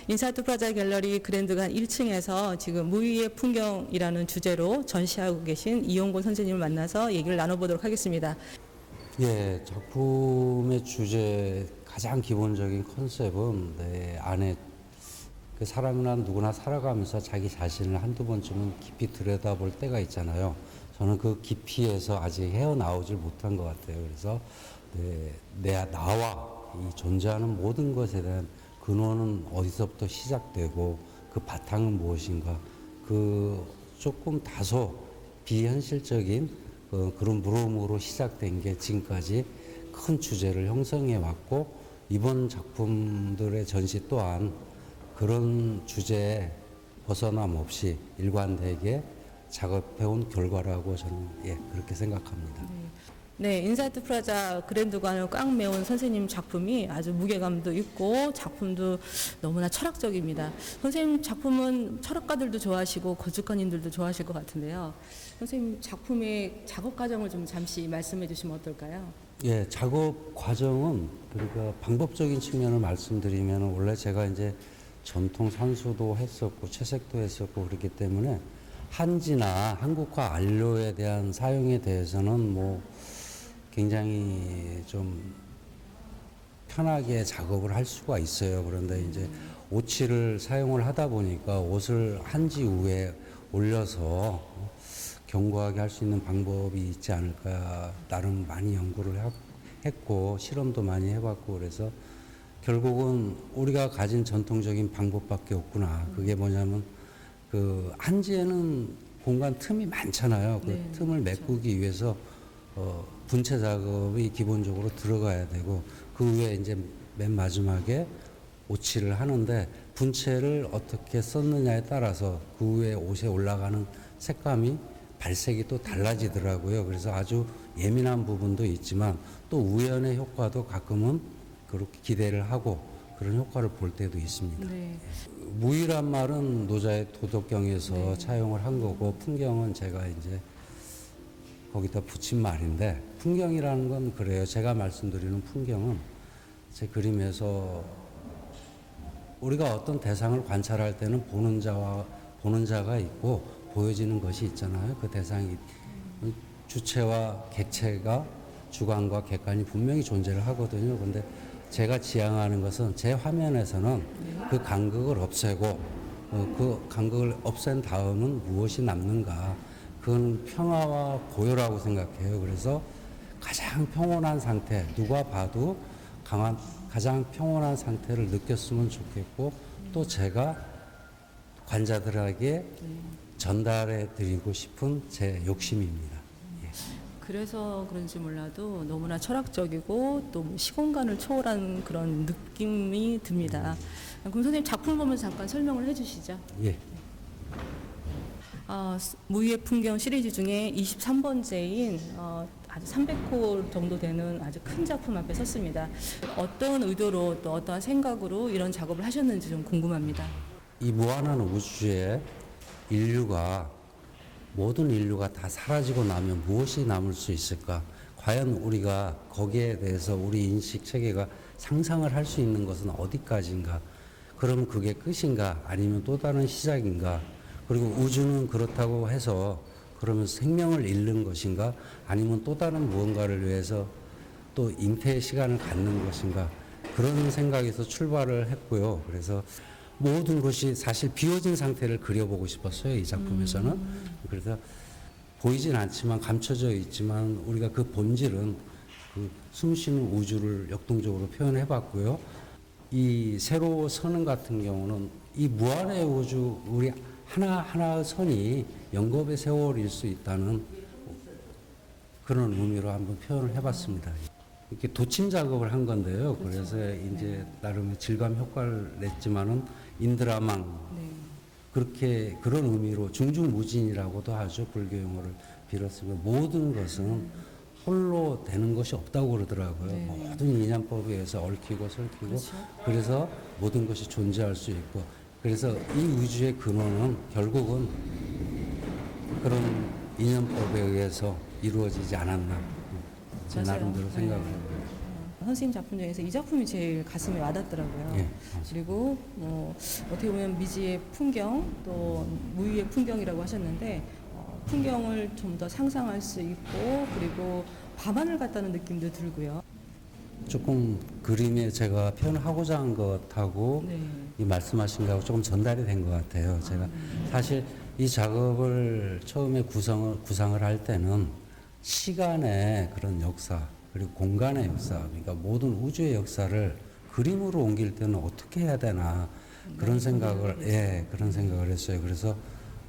인사이트 프라자 갤러리 그랜드관 1층에서 지금 무위의 풍경이라는 주제로 전시하고 계신 이용곤 선생님을 만나서 얘기를 나눠보도록 하겠습니다. 예, 작품의 주제 가장 기본적인 컨셉은 내 안에 그 사람은 누구나 살아가면서 자기 자신을 한두 번쯤은 깊이 들여다볼 때가 있잖아요. 저는 그 깊이에서 아직 헤어나오질 못한 것 같아요. 그래서 나와 이 존재하는 모든 것에 대한 근원은 어디서부터 시작되고 그 바탕은 무엇인가, 그 조금 다소 비현실적인 그런 물음으로 시작된 게 지금까지 큰 주제를 형성해 왔고, 이번 작품들의 전시 또한 그런 주제에 벗어남 없이 일관되게 작업해온 결과라고 저는 그렇게 생각합니다. 네, 인사이트 프라자 그랜드관을 꽉 메운 선생님 작품이 아주 무게감도 있고 작품도 너무나 철학적입니다. 선생님 작품은 철학가들도 좋아하시고 건축가님들도 좋아하실 것 같은데요. 선생님 작품의 작업 과정을 좀 잠시 말씀해 주시면 어떨까요? 예, 작업 과정은 그러니까 방법적인 측면을 말씀드리면 원래 제가 이제 전통 산수도 했었고 채색도 했었고 그렇기 때문에 한지나 한국화 안료에 대한 사용에 대해서는 뭐 굉장히 좀 편하게 작업을 할 수가 있어요. 그런데 이제 오칠을 사용을 하다 보니까 옷을 한지 위에 올려서 견고하게 할 수 있는 방법이 있지 않을까, 나름 많이 연구를 했고 실험도 많이 해봤고, 그래서 결국은 우리가 가진 전통적인 방법밖에 없구나. 그게 뭐냐면 그 한지에는 공간 틈이 많잖아요. 그 네, 틈을 메꾸기 위해서 분체 작업이 기본적으로 들어가야 되고, 그 위에 이제 맨 마지막에 오칠을 하는데, 분체를 어떻게 썼느냐에 따라서 그 위에 옷에 올라가는 색감이 발색이 또 달라지더라고요. 그래서 아주 예민한 부분도 있지만 또 우연의 효과도 가끔은 그렇게 기대를 하고 그런 효과를 볼 때도 있습니다. 네. 무의란 말은 노자의 도덕경에서 차용을 한 거고, 풍경은 제가 이제 거기다 붙인 말인데, 풍경이라는 건 그래요. 제가 말씀드리는 풍경은 제 그림에서 우리가 어떤 대상을 관찰할 때는 보는 자가 있고 보여지는 것이 있잖아요. 그 대상이 주체와 객체가, 주관과 객관이 분명히 존재를 하거든요. 근데 제가 지향하는 것은 제 화면에서는 그 간극을 없애고 그 간극을 없앤 다음은 무엇이 남는가, 그건 평화와 고요라고 생각해요. 그래서 가장 평온한 상태, 누가 봐도 가장 평온한 상태를 느꼈으면 좋겠고, 또 제가 관자들에게 전달해 드리고 싶은 제 욕심입니다. 예. 그래서 그런지 몰라도 너무나 철학적이고 또 시공간을 초월한 그런 느낌이 듭니다. 그럼 선생님 작품 보면서 잠깐 설명을 해주시죠. 예. 무위의 풍경 시리즈 중에 23번째인 아주 300호 정도 되는 아주 큰 작품 앞에 섰습니다. 어떤 의도로 또 어떠한 생각으로 이런 작업을 하셨는지 좀 궁금합니다. 이 무한한 우주에 모든 인류가 다 사라지고 나면 무엇이 남을 수 있을까? 과연 우리가 거기에 대해서 우리 인식 체계가 상상을 할 수 있는 것은 어디까지인가? 그럼 그게 끝인가? 아니면 또 다른 시작인가? 그리고 우주는 그렇다고 해서 그러면 생명을 잃는 것인가? 아니면 또 다른 무언가를 위해서 또 잉태의 시간을 갖는 것인가? 그런 생각에서 출발을 했고요. 그래서 모든 것이 사실 비워진 상태를 그려보고 싶었어요, 이 작품에서는. 그래서 보이진 않지만, 감춰져 있지만 우리가 그 본질은 그 숨쉬는 우주를 역동적으로 표현해 봤고요. 이 세로 선언 같은 경우는 이 무한의 우주, 우리 하나하나의 선이 영겁의 세월일 수 있다는 그런 의미로 한번 표현을 해봤습니다. 이렇게 도침 작업을 한 건데요. 그래서 이제 나름의 질감 효과를 냈지만은 인드라망, 그렇게 그런 의미로 중중무진이라고도 하죠. 불교 용어를 빌었으면 모든 것은 홀로 되는 것이 없다고 그러더라고요. 모든 인연법에 의해서 얽히고 설키고, 그래서 모든 것이 존재할 수 있고, 그래서 이 우주의 근원은 결국은 그런 인연법에 의해서 이루어지지 않았나, 제 나름대로 생각을 해요. 선생님 작품 중에서 이 작품이 제일 가슴에 와닿더라고요. 예. 그리고 어떻게 보면 미지의 풍경 또 무위의 풍경이라고 하셨는데 풍경을 좀 더 상상할 수 있고 그리고 밤하늘 같다는 느낌도 들고요. 조금 그림에 제가 표현하고자 한 것하고 네. 이 말씀하신 거하고 조금 전달이 된 것 같아요. 제가 사실 이 작업을 처음에 구상을 할 때는 시간의 그런 역사 그리고 공간의 역사 그러니까 모든 우주의 역사를 그림으로 옮길 때는 어떻게 해야 되나 그런 생각을 그런 생각을 했어요. 그래서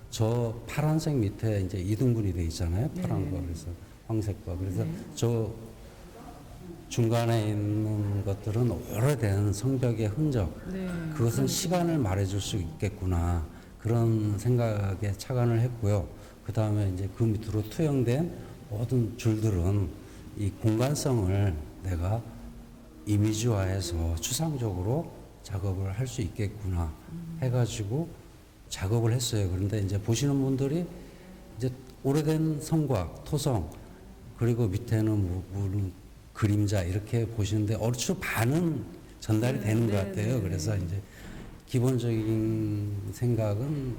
저 파란색 밑에 이제 이등분이 돼 있잖아요. 파란 거 그래서 황색과 그래서 저 중간에 있는 것들은 오래된 성벽의 흔적 네. 그것은 시간을 말해줄 수 있겠구나 그런 생각에 착안을 했고요. 그 다음에 이제 그 밑으로 투영된 모든 줄들은 이 공간성을 내가 이미지화해서 추상적으로 작업을 할 수 있겠구나 해가지고 작업을 했어요. 그런데 이제 보시는 분들이 이제 오래된 성곽, 토성 그리고 밑에는 무슨 그림자 이렇게 보시는데 얼추 반은 전달이 되는 것 같아요. 그래서 이제 기본적인 생각은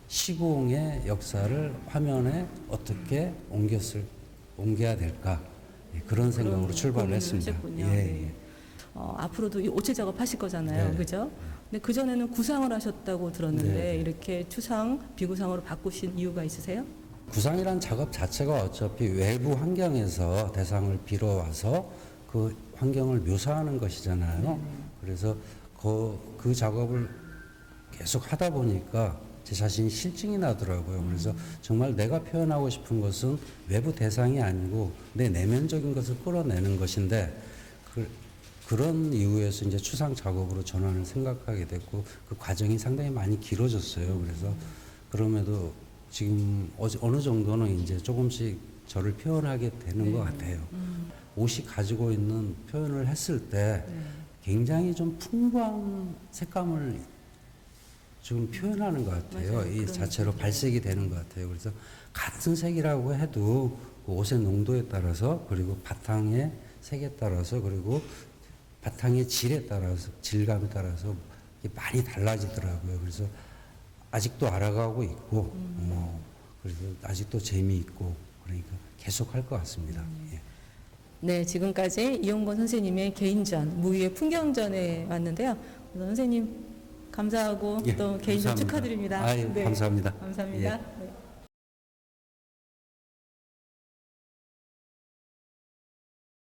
시공의 역사를 화면에 어떻게 옮겨야 될까 그런 생각으로 출발을 했습니다. 하셨군요. 네. 앞으로도 이 오체 작업 하실 거잖아요. 네. 그죠? 근데 그전에는 구상을 하셨다고 들었는데 네. 이렇게 추상, 비구상으로 바꾸신 이유가 있으세요? 구상이란 작업 자체가 어차피 외부 환경에서 대상을 빌어와서 그 환경을 묘사하는 것이잖아요. 그래서 그 작업을 계속 하다 보니까 제 자신이 실증이 나더라고요. 그래서 정말 내가 표현하고 싶은 것은 외부 대상이 아니고 내 내면적인 것을 끌어내는 것인데 그런 이유에서 이제 추상 작업으로 전환을 생각하게 됐고 그 과정이 상당히 많이 길어졌어요. 그래서 그럼에도 지금 어느 정도는 이제 조금씩 저를 표현하게 되는 것 같아요. 옷이 가지고 있는 표현을 했을 때 굉장히 좀 풍부한 색감을 지금 표현하는 것 같아요. 맞아요. 이 자체로 발색이 되는 것 같아요. 그래서 같은 색이라고 해도 그 옷의 농도에 따라서 그리고 바탕의 색에 따라서 그리고 바탕의 질에 따라서 질감에 따라서 많이 달라지더라고요. 그래서 아직도 알아가고 있고 그래서 아직도 재미있고 그러니까 계속 할 것 같습니다. 예. 네, 지금까지 이용건 선생님의 개인전, 무위의 풍경전에 왔는데요. 선생님 감사하고 예, 또 개인전 감사합니다. 축하드립니다. 아유, 감사합니다. 감사합니다. 예.